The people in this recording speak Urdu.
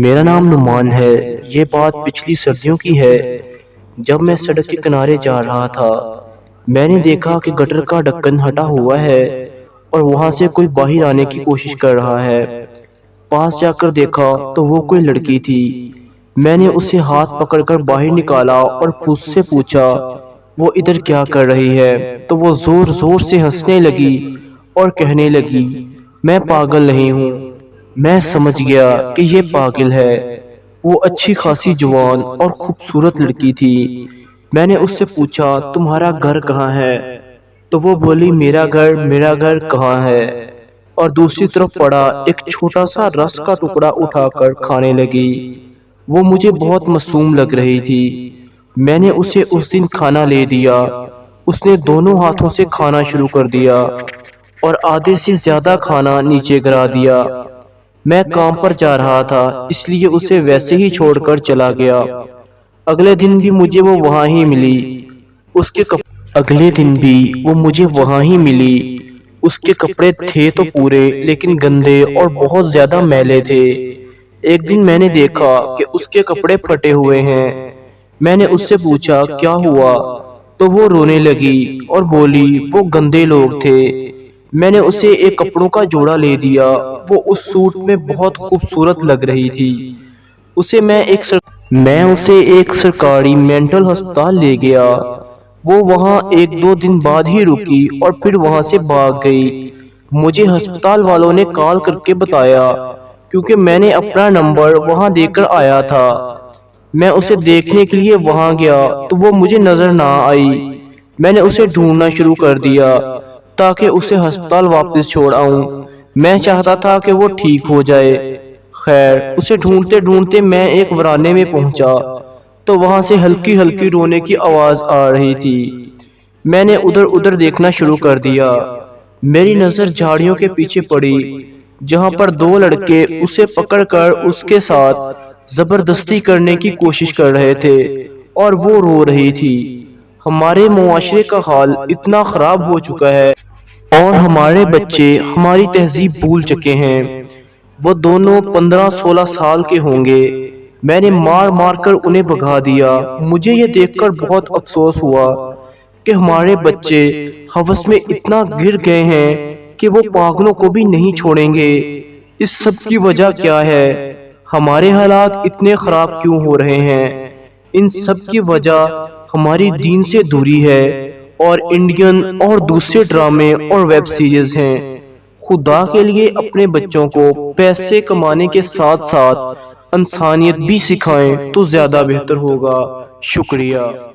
میرا نام نعمان ہے۔ یہ بات پچھلی سردیوں کی ہے، جب میں سڑک کے کنارے جا رہا تھا۔ میں نے دیکھا کہ گٹر کا ڈھکن ہٹا ہوا ہے اور وہاں سے کوئی باہر آنے کی کوشش کر رہا ہے۔ پاس جا کر دیکھا تو وہ کوئی لڑکی تھی۔ میں نے اسے ہاتھ پکڑ کر باہر نکالا اور اس سے پوچھا وہ ادھر کیا کر رہی ہے، تو وہ زور زور سے ہنسنے لگی اور کہنے لگی میں پاگل نہیں ہوں۔ میں سمجھ گیا کہ یہ پاگل ہے۔ وہ اچھی خاصی جوان اور خوبصورت لڑکی تھی۔ میں نے اس سے پوچھا تمہارا گھر کہاں ہے، تو وہ بولی میرا گھر کہاں ہے، اور دوسری طرف پڑا ایک چھوٹا سا رس کا ٹکڑا اٹھا کر کھانے لگی۔ وہ مجھے بہت معصوم لگ رہی تھی۔ میں نے اسے اس دن کھانا لے دیا۔ اس نے دونوں ہاتھوں سے کھانا شروع کر دیا اور آدھے سے زیادہ کھانا نیچے گرا دیا۔ میں کام پر جا رہا تھا، اس لیے اسے ویسے ہی چھوڑ کر چلا گیا۔ اگلے دن بھی مجھے وہ وہاں ہی ملی۔ اس کے کپڑے تھے تو پورے، لیکن گندے اور بہت زیادہ میلے تھے۔ ایک دن میں نے دیکھا کہ اس کے کپڑے پھٹے ہوئے ہیں۔ میں نے اس سے پوچھا کیا ہوا، تو وہ رونے لگی اور بولی وہ گندے لوگ تھے۔ میں نے اسے ایک کپڑوں کا جوڑا لے دیا۔ وہ اس سوٹ میں بہت خوبصورت لگ رہی تھی۔ میں اسے ایک سرکاری مینٹل ہسپتال لے گیا۔ وہ وہاں ایک دو دن بعد ہی رکی اور پھر وہاں سے بھاگ گئی۔ مجھے ہسپتال والوں نے کال کر کے بتایا، کیونکہ میں نے اپنا نمبر وہاں دے کر آیا تھا۔ میں اسے دیکھنے کے لیے وہاں گیا تو وہ مجھے نظر نہ آئی۔ میں نے اسے ڈھونڈنا شروع کر دیا تاکہ اسے ہسپتال واپس چھوڑ آؤں۔ میں چاہتا تھا کہ وہ ٹھیک ہو جائے۔ خیر، اسے ڈھونڈتے ڈھونڈتے میں ایک وراندے میں پہنچا تو وہاں سے ہلکی ہلکی رونے کی آواز آ رہی تھی۔ میں نے ادھر دیکھنا شروع کر دیا۔ میری نظر جھاڑیوں کے پیچھے پڑی، جہاں پر دو لڑکے اسے پکڑ کر اس کے ساتھ زبردستی کرنے کی کوشش کر رہے تھے اور وہ رو رہی تھی۔ ہمارے معاشرے کا حال اتنا خراب ہو چکا ہے اور ہمارے بچے ہماری تہذیب بھول چکے ہیں۔ وہ دونوں 15-16 سال کے ہوں گے۔ میں نے مار کر انہیں بھگا دیا۔ مجھے یہ دیکھ کر بہت افسوس ہوا کہ ہمارے بچے ہوس میں اتنا گر گئے ہیں کہ وہ پاگلوں کو بھی نہیں چھوڑیں گے۔ اس سب کی وجہ کیا ہے؟ ہمارے حالات اتنے خراب کیوں ہو رہے ہیں؟ ان سب کی وجہ ہماری دین سے دوری ہے اور انڈین اور دوسرے ڈرامے اور ویب سیریز ہیں۔ خدا کے لیے اپنے بچوں کو پیسے کمانے کے ساتھ ساتھ انسانیت بھی سکھائیں تو زیادہ بہتر ہوگا۔ شکریہ۔